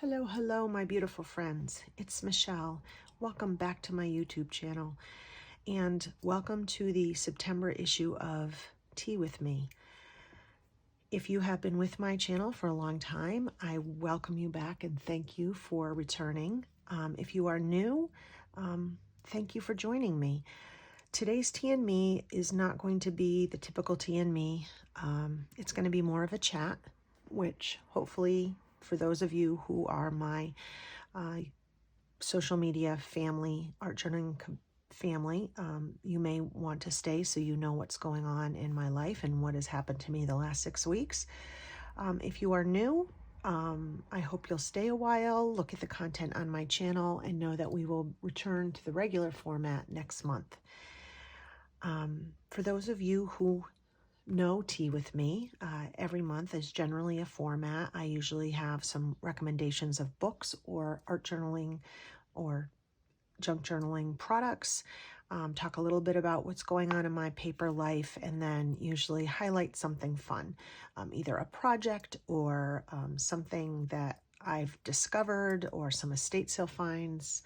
Hello, hello, my beautiful friends. It's Michelle. Welcome back to my YouTube channel, and welcome to the September issue of Tea with Me. If you have been with my channel for a long time, I welcome you back and thank you for returning. If you are new, thank you for joining me. Today's Tea and Me is not going to be the typical Tea and Me. It's going to be more of a chat, which hopefully for those of you who are my social media family, art journaling family, you may want to stay so you know what's going on in my life and what has happened to me the last 6 weeks. If you are new, I hope you'll stay a while, look at the content on my channel, and know that we will return to the regular format next month. For those of you who know Tea with Me, every month is generally a format. I usually have some recommendations of books or art journaling or junk journaling products, talk a little bit about what's going on in my paper life, and then usually highlight something fun, either a project or something that I've discovered or some estate sale finds.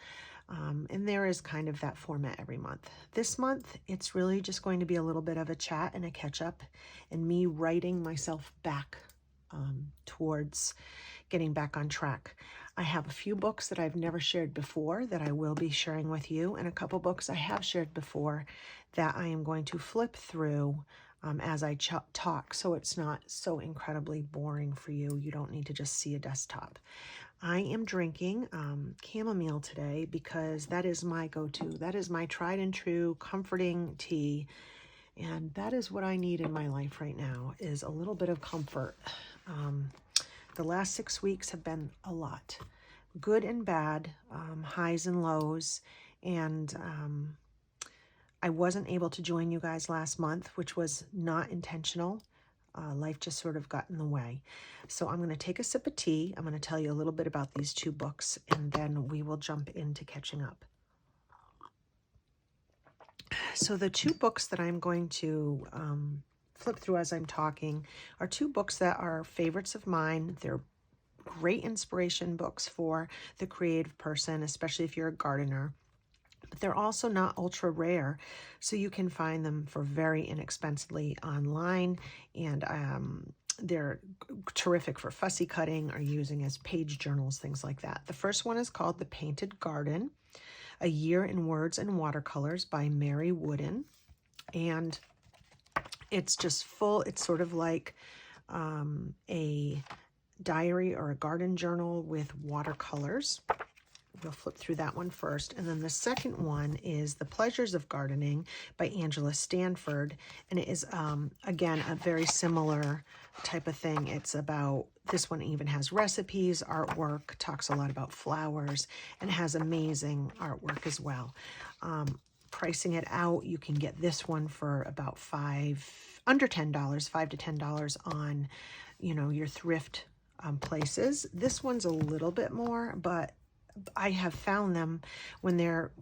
And there is kind of that format every month. This month, it's really just going to be a little bit of a chat and a catch up and me writing myself back towards getting back on track. I have a few books that I've never shared before that I will be sharing with you, and a couple books I have shared before that I am going to flip through as I talk, so it's not so incredibly boring for you. You don't need to just see a desktop. I am drinking chamomile today because that is my go-to. That is my tried and true comforting tea. And that is what I need in my life right now, is a little bit of comfort. The last 6 weeks have been a lot. Good and bad, highs and lows. And I wasn't able to join you guys last month, which was not intentional. Life just sort of got in the way. So I'm going to take a sip of tea. I'm going to tell you a little bit about these two books, and then we will jump into catching up. So the two books that I'm going to flip through as I'm talking are two books that are favorites of mine. They're great inspiration books for the creative person, especially if you're a gardener. But they're also not ultra rare, so you can find them for very inexpensively online, and they're terrific for fussy cutting or using as page journals, things like that. The first one is called The Painted Garden, A Year in Words and Watercolors by Mary Wooden, and it's just full. It's sort of like a diary or a garden journal with watercolors. We'll flip through that one first. And then the second one is The Pleasures of Gardening by Angela Stanford. And it is, again, a very similar type of thing. It's about, this one even has recipes, artwork, talks a lot about flowers, and has amazing artwork as well. Pricing it out, you can get this one for about under $10, $5 to $10 on, your thrift places. This one's a little bit more, but I have found them when there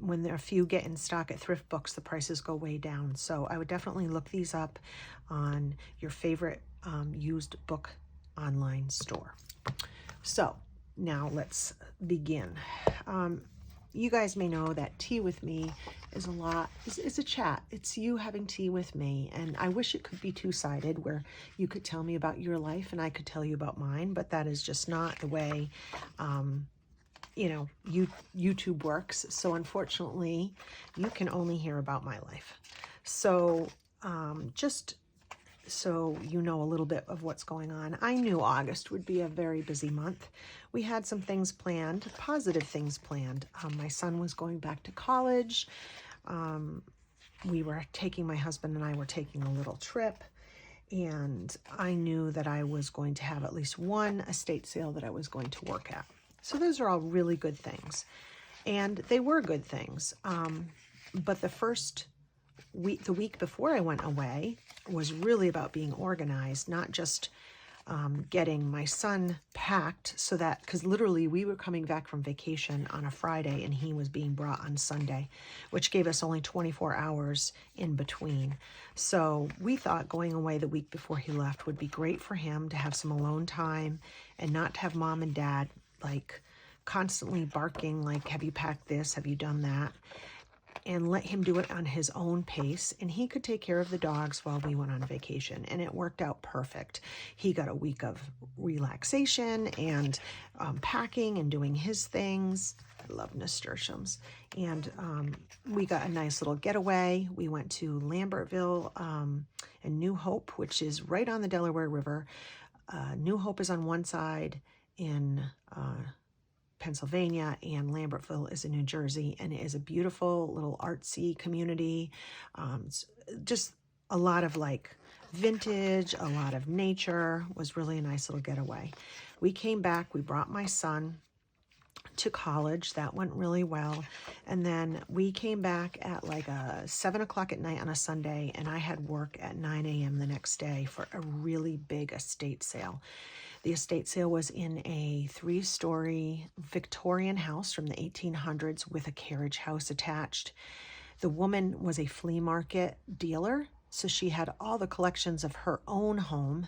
are a few get in stock at thrift books, the prices go way down. So I would definitely look these up on your favorite used book online store. So now let's begin. You guys may know that tea with me is it's a chat. It's you having tea with me, and I wish it could be two-sided where you could tell me about your life and I could tell you about mine, but that is just not the way YouTube works. So unfortunately, you can only hear about my life. So just so you know a little bit of what's going on, I knew August would be a very busy month. We had some things planned, positive things planned. My son was going back to college. My husband and I were taking a little trip. And I knew that I was going to have at least one estate sale that I was going to work at. So those are all really good things. And they were good things. But the week before I went away was really about being organized, not just getting my son packed so that, because literally we were coming back from vacation on a Friday and he was being brought on Sunday, which gave us only 24 hours in between. So we thought going away the week before he left would be great for him to have some alone time and not to have mom and dad like constantly barking, like, have you packed this? Have you done that? And let him do it on his own pace. And he could take care of the dogs while we went on vacation. And it worked out perfect. He got a week of relaxation and packing and doing his things. I love nasturtiums. And we got a nice little getaway. We went to Lambertville and New Hope, which is right on the Delaware River. New Hope is on one side in Pennsylvania, and Lambertville is in New Jersey, and it is a beautiful little artsy community. It's just a lot of like vintage, a lot of nature. It was really a nice little getaway. We came back, we brought my son to college. That went really well. And then we came back at like 7 o'clock at night on a Sunday, and I had work at 9 a.m. the next day for a really big estate sale. The estate sale was in a 3-story Victorian house from the 1800s with a carriage house attached. The woman was a flea market dealer, so she had all the collections of her own home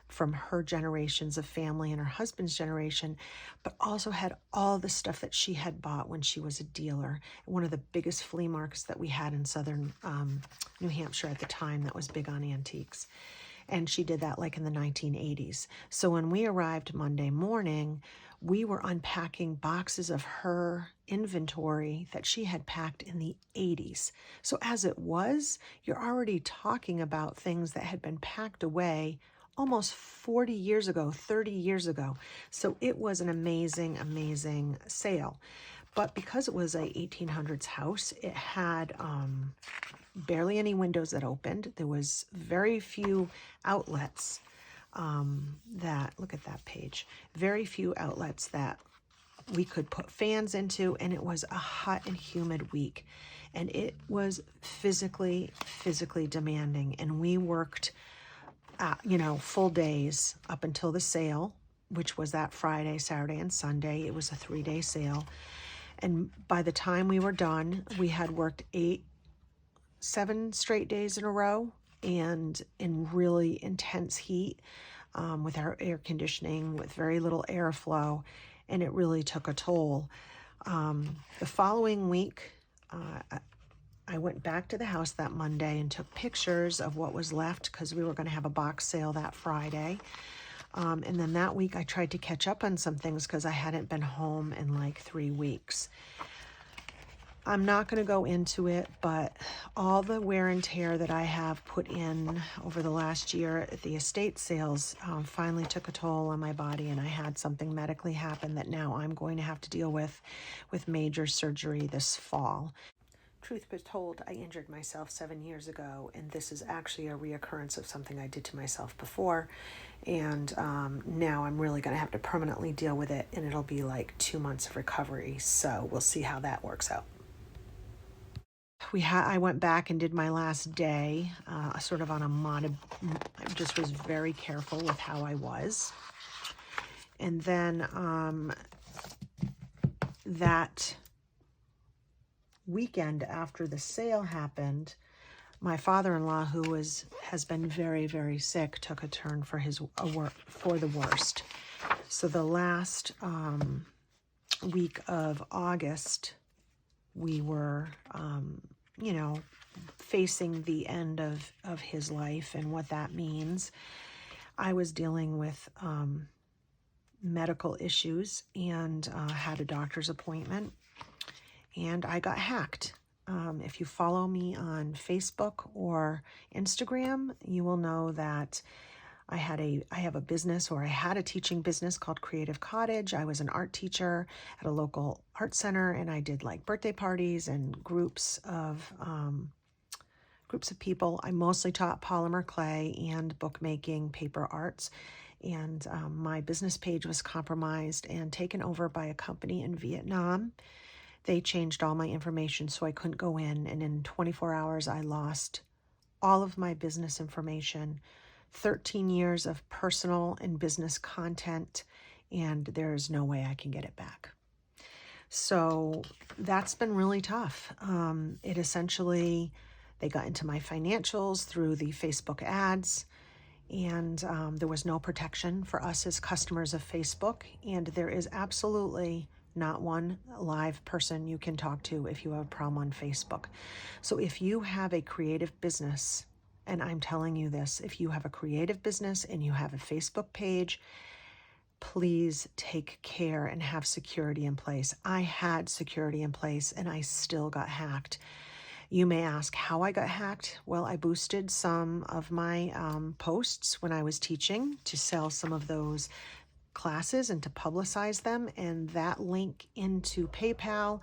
from her generations of family and her husband's generation, but also had all the stuff that she had bought when she was a dealer. One of the biggest flea markets that we had in southern New Hampshire at the time that was big on antiques. And she did that like in the 1980s. So when we arrived Monday morning, we were unpacking boxes of her inventory that she had packed in the 80s. So as it was, you're already talking about things that had been packed away almost 40 years ago, 30 years ago. So it was an amazing, amazing sale. But because it was a 1800s house, it had barely any windows that opened. There was very few outlets look at that page, very few outlets that we could put fans into, and it was a hot and humid week. And it was physically demanding. And we worked, full days up until the sale, which was that Friday, Saturday, and Sunday. It was a 3-day sale. And by the time we were done, we had worked 7 straight days in a row, and in really intense heat with our air conditioning, with very little airflow, and it really took a toll. The following week, I went back to the house that Monday and took pictures of what was left because we were going to have a box sale that Friday. And then that week I tried to catch up on some things because I hadn't been home in like 3 weeks. I'm not going to go into it, but all the wear and tear that I have put in over the last year at the estate sales finally took a toll on my body, and I had something medically happen that now I'm going to have to deal with major surgery this fall. Truth be told, I injured myself 7 years ago, and this is actually a reoccurrence of something I did to myself before. And now I'm really going to have to permanently deal with it, and it'll be like 2 months of recovery. So we'll see how that works out. I went back and did my last day, sort of on I just was very careful with how I was. And then that weekend after the sale happened, my father-in-law, who has been very, very sick, took a turn for the worst. So the last week of August, we were, facing the end of his life and what that means. I was dealing with medical issues and had a doctor's appointment, and I got hacked. If you follow me on Facebook or Instagram, you will know that I have a business, or I had a teaching business called Creative Cottage. I was an art teacher at a local art center, and I did like birthday parties and groups of people. I mostly taught polymer clay and bookmaking, paper arts, and my business page was compromised and taken over by a company in Vietnam. They changed all my information so I couldn't go in, and in 24 hours I lost all of my business information, 13 years of personal and business content, and there's no way I can get it back. So that's been really tough. It essentially, they got into my financials through the Facebook ads, and there was no protection for us as customers of Facebook, and there is absolutely not one live person you can talk to if you have a problem on Facebook. So if you have a creative business, and I'm telling you this, if you have a creative business and you have a Facebook page, please take care and have security in place. I had security in place and I still got hacked. You may ask how I got hacked. Well, I boosted some of my posts when I was teaching to sell some of those classes and to publicize them, and that link into PayPal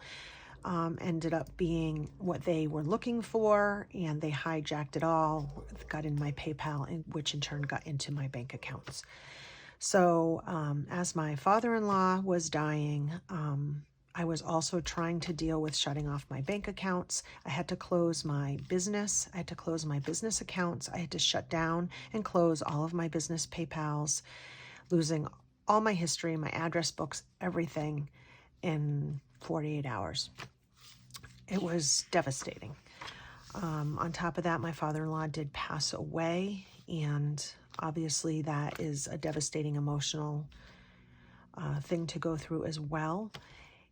ended up being what they were looking for, and they hijacked it all, got in my PayPal, which in turn got into my bank accounts. So as my father-in-law was dying, I was also trying to deal with shutting off my bank accounts. I had to close my business. I had to close my business accounts. I had to shut down and close all of my business PayPals, losing all my history, my address books, everything in 48 hours. It was devastating. On top of that, my father-in-law did pass away, and obviously that is a devastating emotional thing to go through as well.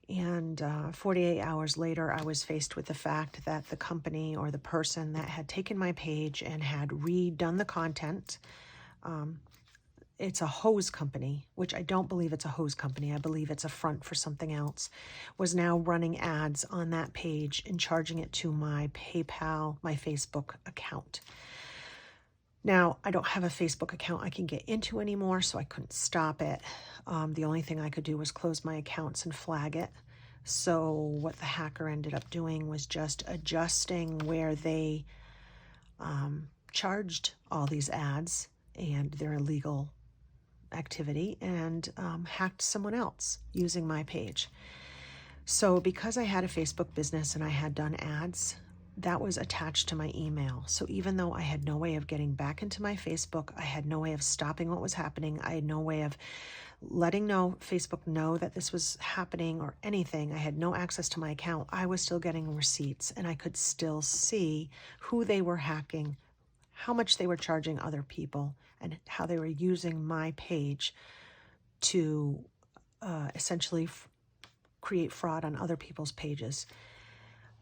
And 48 hours later, I was faced with the fact that the company or the person that had taken my page and had redone the content, it's a hose company, which I don't believe it's a hose company. I believe it's a front for something else, was now running ads on that page and charging it to my PayPal, my Facebook account. Now, I don't have a Facebook account I can get into anymore, so I couldn't stop it. The only thing I could do was close my accounts and flag it. So what the hacker ended up doing was just adjusting where they charged all these ads and their illegal activity, and hacked someone else using my page. So because I had a Facebook business and I had done ads, that was attached to my email. So even though I had no way of getting back into my Facebook, I had no way of stopping what was happening, I had no way of letting Facebook know that this was happening or anything, I had no access to my account, I was still getting receipts, and I could still see who they were hacking, how much they were charging other people, and how they were using my page to essentially create fraud on other people's pages.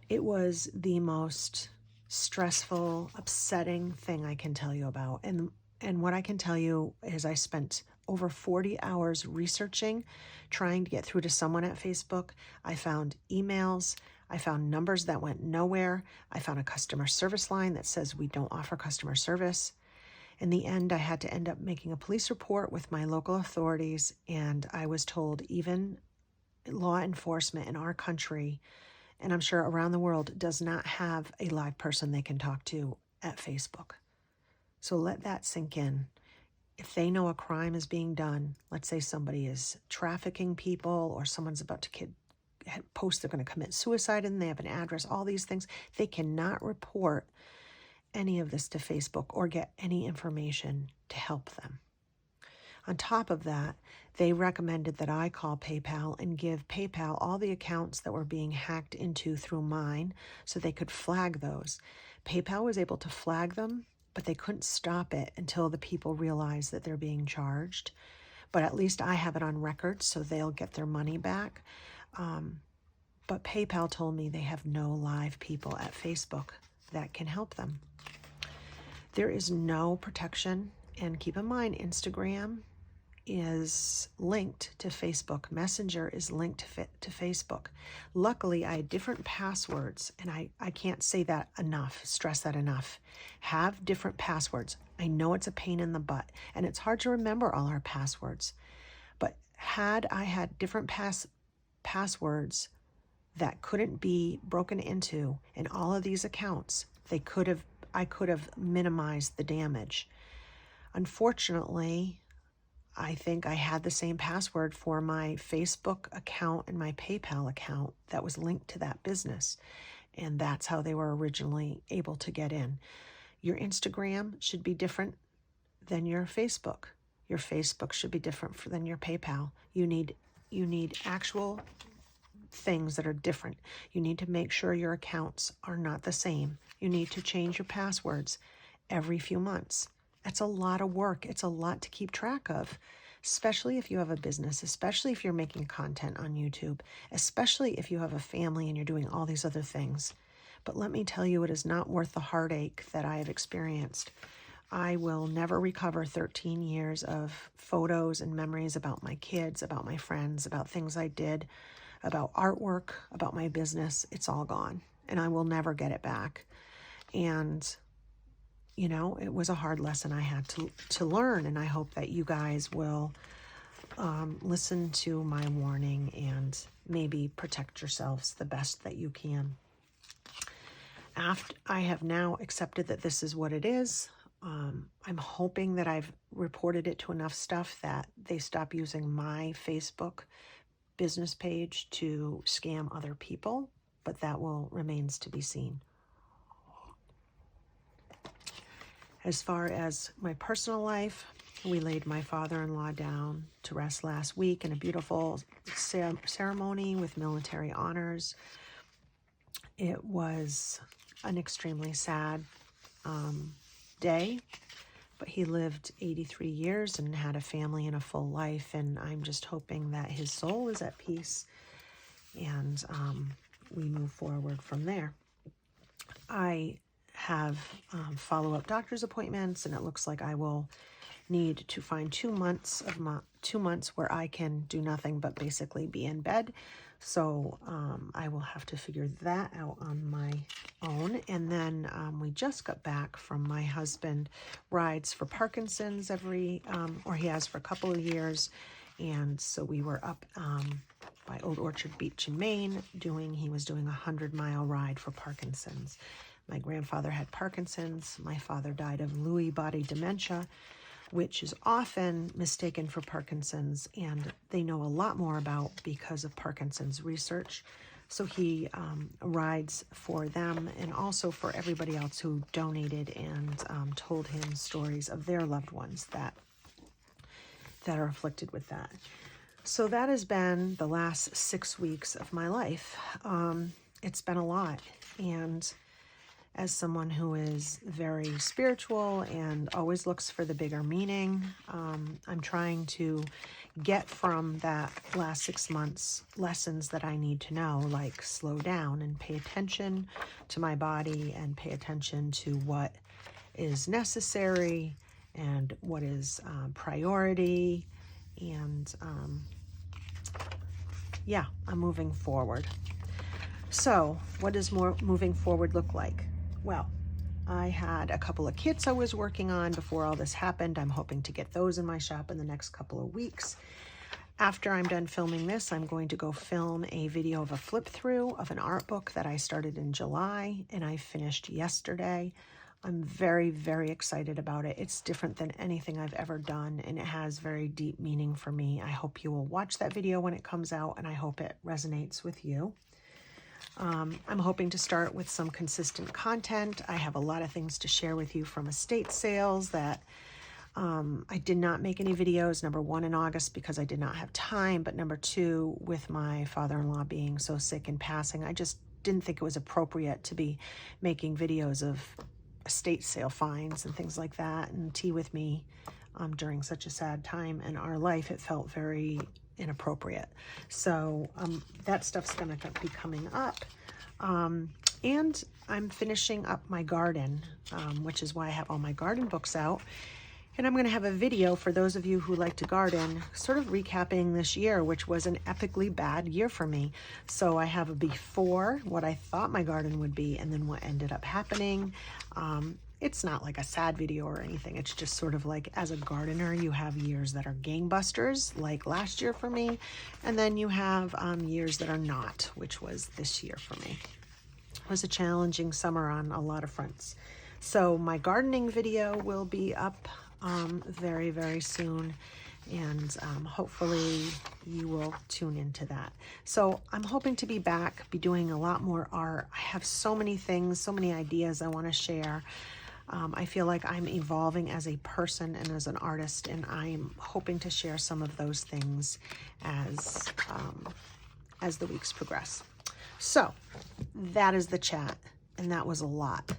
It was the most stressful, upsetting thing I can tell you about. And what I can tell you is I spent over 40 hours researching, trying to get through to someone at Facebook. I found emails. I found numbers that went nowhere. I found a customer service line that says we don't offer customer service. In the end, I had to end up making a police report with my local authorities, and I was told even law enforcement in our country, and I'm sure around the world, does not have a live person they can talk to at Facebook. So let that sink in. If they know a crime is being done, let's say somebody is trafficking people or someone's about to post they're going to commit suicide and they have an address, all these things, they cannot report any of this to Facebook or get any information to help them. On top of that, they recommended that I call PayPal and give PayPal all the accounts that were being hacked into through mine so they could flag those. PayPal was able to flag them, but they couldn't stop it until the people realized that they're being charged. But at least I have it on record, so they'll get their money back. But PayPal told me they have no live people at Facebook that can help them. There is no protection, and keep in mind, Instagram is linked to Facebook. Messenger is linked to Facebook. Luckily, I had different passwords, and I can't say that enough, stress that enough. Have different passwords. I know it's a pain in the butt, and it's hard to remember all our passwords. But had I had different passwords that couldn't be broken into in all of these accounts, I could have minimized the damage. Unfortunately, I think I had the same password for my Facebook account and my PayPal account that was linked to that business. And that's how they were originally able to get in. Your Instagram should be different than your Facebook. Your Facebook should be different than your PayPal. You need actual things that are different. You need to make sure your accounts are not the same. You need to change your passwords every few months. That's a lot of work. It's a lot to keep track of, especially if you have a business, especially if you're making content on YouTube, especially if you have a family and you're doing all these other things. But let me tell you, it is not worth the heartache that I have experienced. I will never recover 13 years of photos and memories about my kids, about my friends, about things I did, about artwork, about my business. It's all gone, and I will never get it back. And you know, it was a hard lesson I had to learn, and I hope that you guys will listen to my warning and maybe protect yourselves the best that you can. After I have now accepted that this is what it is, I'm hoping that I've reported it to enough stuff that they stop using my Facebook business page to scam other people, but that will remains to be seen. As far as my personal life, we laid my father-in-law down to rest last week in a beautiful ceremony with military honors. It was an extremely sad day, but he lived 83 years and had a family and a full life, and I'm just hoping that his soul is at peace, and we move forward from there. I have follow-up doctor's appointments, and it looks like I will need to find 2 months where I can do nothing but basically be in bed. So I will have to figure that out on my own. And then we just got back from my husband rides for Parkinson's or he has for a couple of years. And so we were up by Old Orchard Beach in Maine he was doing a 100-mile ride for Parkinson's. My grandfather had Parkinson's. My father died of Lewy body dementia, which is often mistaken for Parkinson's, and they know a lot more about because of Parkinson's research. So he rides for them and also for everybody else who donated and told him stories of their loved ones that are afflicted with that. So that has been the last 6 weeks of my life. It's been a lot, and as someone who is very spiritual and always looks for the bigger meaning, I'm trying to get from that last 6 months lessons that I need to know, like slow down and pay attention to my body and pay attention to what is necessary and what is priority. And yeah, I'm moving forward. So what does moving forward look like? Well, I had a couple of kits I was working on before all this happened. I'm hoping to get those in my shop in the next couple of weeks. After I'm done filming this, I'm going to go film a video of a flip through of an art book that I started in July and I finished yesterday. I'm very, very excited about it. It's different than anything I've ever done, and it has very deep meaning for me. I hope you will watch that video when it comes out, and I hope it resonates with you. I'm hoping to start with some consistent content. I have a lot of things to share with you from estate sales that I did not make any videos, number one, in August because I did not have time, but number two, with my father-in-law being so sick and passing, I just didn't think it was appropriate to be making videos of estate sale finds and things like that, and tea with me during such a sad time in our life. It felt very inappropriate. So that stuff's going to be coming up. And I'm finishing up my garden, which is why I have all my garden books out. And I'm going to have a video for those of you who like to garden, sort of recapping this year, which was an epically bad year for me. So I have a before, what I thought my garden would be, and then what ended up happening. It's not like a sad video or anything. It's just sort of like, as a gardener, you have years that are gangbusters, like last year for me. And then you have years that are not, which was this year for me. It was a challenging summer on a lot of fronts. So my gardening video will be up very, very soon. And hopefully you will tune into that. So I'm hoping to be back, be doing a lot more art. I have so many things, so many ideas I want to share. I feel like I'm evolving as a person and as an artist, and I'm hoping to share some of those things as the weeks progress. So that is the chat, and that was a lot.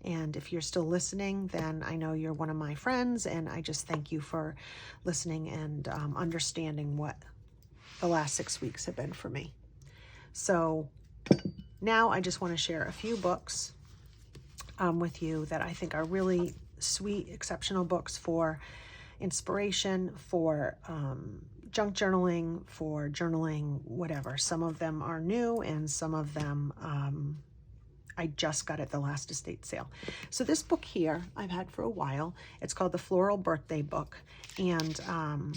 And if you're still listening, then I know you're one of my friends, and I just thank you for listening and understanding what the last 6 weeks have been for me. So now I just want to share a few books with you that I think are really sweet, exceptional books for inspiration, for junk journaling, for journaling, whatever. Some of them are new, and some of them I just got at the last estate sale. So this book here I've had for a while. It's called The Floral Birthday Book, and I'm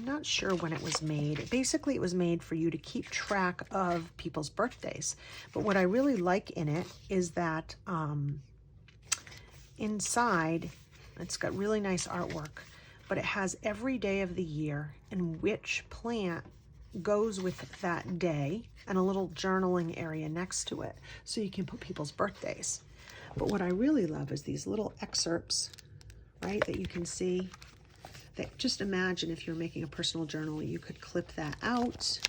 not sure when it was made. Basically, it was made for you to keep track of people's birthdays. But what I really like in it is that inside, it's got really nice artwork, but it has every day of the year and which plant goes with that day, and a little journaling area next to it, so you can put people's birthdays. But what I really love is these little excerpts, right, that you can see. That, just imagine if you're making a personal journal, you could clip that out.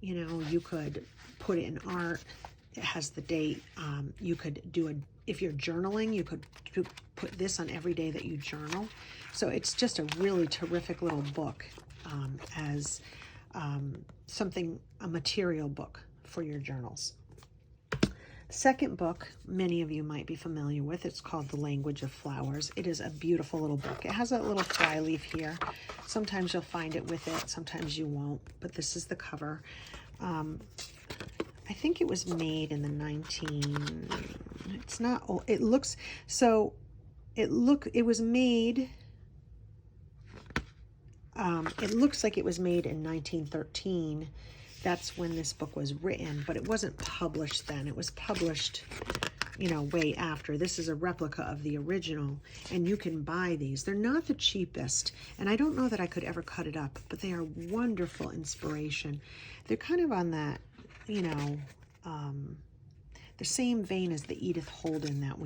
You know, you could put it in art. It has the date. You could do if you're journaling, you could put this on every day that you journal. So it's just a really terrific little book as a material book for your journals. Second book, many of you might be familiar with. It's called The Language of Flowers. It is a beautiful little book. It has a little flyleaf here. Sometimes you'll find it with it, sometimes you won't, but this is the cover. I think it was made in the it's not old. It looks, so it was made, it looks like it was made in 1913. That's when this book was written, but it wasn't published then. It was published, you know, way after. This is a replica of the original, and you can buy these. They're not the cheapest, and I don't know that I could ever cut it up, but they are wonderful inspiration. They're kind of on that, you know, the same vein as the Edith Holden that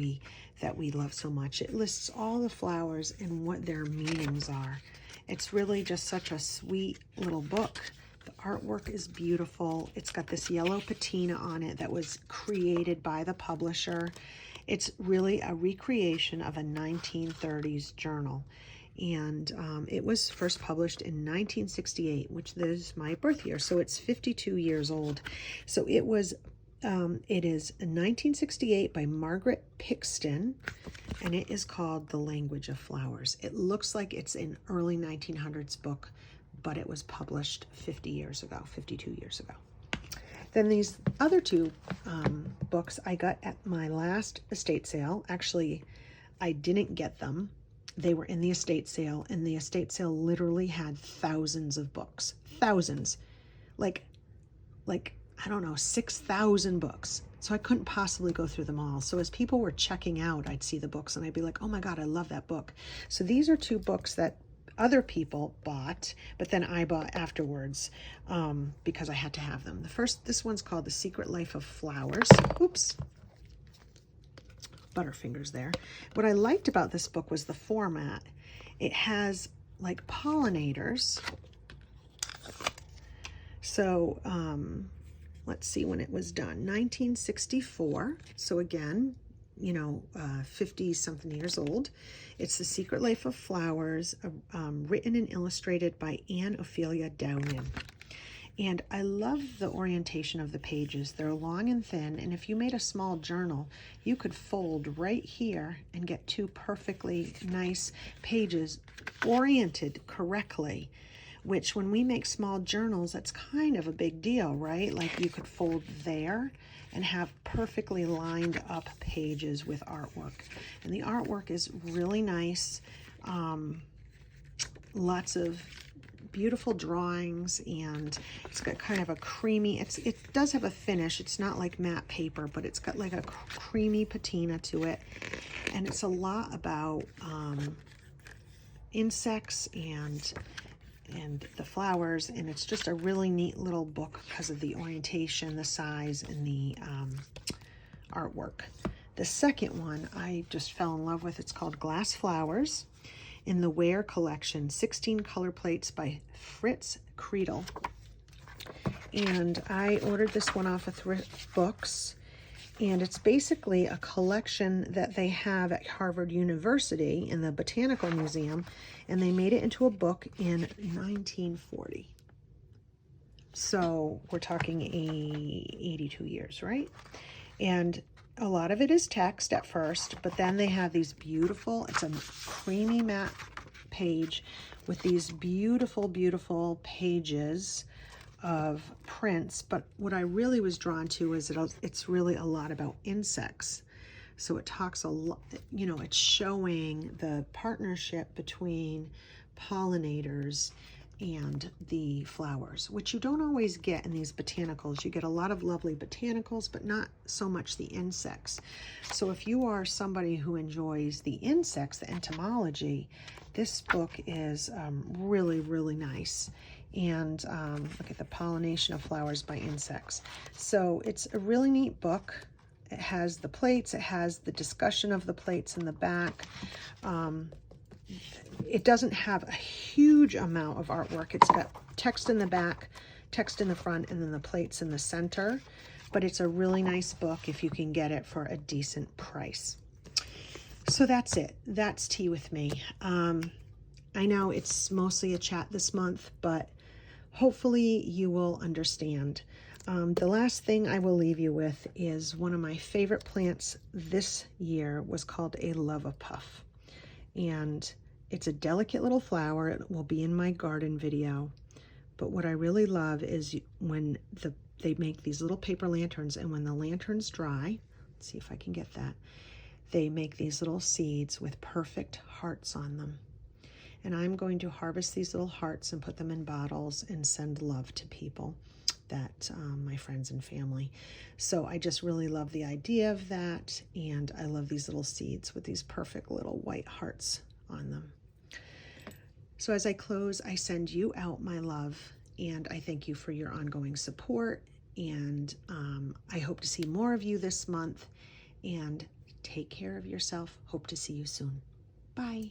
we love so much. It lists all the flowers and what their meanings are. It's really just such a sweet little book. The artwork is beautiful. It's got this yellow patina on it that was created by the publisher. It's really a recreation of a 1930s journal. And it was first published in 1968, which is my birth year. So it's 52 years old. So it was, it is 1968 by Margaret Pixton, and it is called The Language of Flowers. It looks like it's an early 1900s book, but it was published 52 years ago. Then these other two books I got at my last estate sale. Actually, I didn't get them. They were in the estate sale, and the estate sale literally had thousands of books. Thousands. Like I don't know, 6,000 books. So I couldn't possibly go through them all. So as people were checking out, I'd see the books and I'd be like, oh my God, I love that book. So these are two books that other people bought, but then I bought afterwards because I had to have them. This one's called The Secret Life of Flowers. Oops. Butterfingers there. What I liked about this book was the format. It has like pollinators. So let's see when it was done. 1964. So again, you know, 50-something years old. It's The Secret Life of Flowers, written and illustrated by Anne Ophelia Downen. And I love the orientation of the pages. They're long and thin, and if you made a small journal, you could fold right here and get two perfectly nice pages oriented correctly, which when we make small journals, that's kind of a big deal, right? Like you could fold there and have perfectly lined up pages with artwork. And the artwork is really nice. Lots of beautiful drawings, and it's got kind of a creamy, it does have a finish. It's not like matte paper, but it's got like a creamy patina to it. And it's a lot about insects and the flowers, and it's just a really neat little book because of the orientation, the size, and the artwork. The second one I just fell in love with. It's called Glass Flowers in the Ware Collection, 16 color plates by Fritz Creedle. And I ordered this one off of Thrift Books, And it's basically a collection that they have at Harvard University in the Botanical Museum, and they made it into a book in 1940. So we're talking 82 years, right? And a lot of it is text at first, but then they have these beautiful, it's a creamy matte page with these beautiful, beautiful pages of prints. But what I really was drawn to is it's really a lot about insects. So it talks a lot, you know, it's showing the partnership between pollinators and the flowers, which you don't always get in these botanicals. You get a lot of lovely botanicals, but not so much the insects. So if you are somebody who enjoys the insects, the entomology, this book is really, really nice. And look at the pollination of flowers by insects. So it's a really neat book. It has the plates, it has the discussion of the plates in the back. It doesn't have a huge amount of artwork. It's got text in the back, text in the front, and then the plates in the center. But it's a really nice book if you can get it for a decent price. So that's it. That's Tea with Me. I know it's mostly a chat this month, but hopefully you will understand. The last thing I will leave you with is one of my favorite plants this year was called a love-a-puff. And it's a delicate little flower. It will be in my garden video. But what I really love is when they make these little paper lanterns, and when the lanterns dry, let's see if I can get that, they make these little seeds with perfect hearts on them. And I'm going to harvest these little hearts and put them in bottles and send love to people, that my friends and family. So I just really love the idea of that, and I love these little seeds with these perfect little white hearts on them. So as I close, I send you out my love, and I thank you for your ongoing support, and I hope to see more of you this month, and take care of yourself. Hope to see you soon. Bye.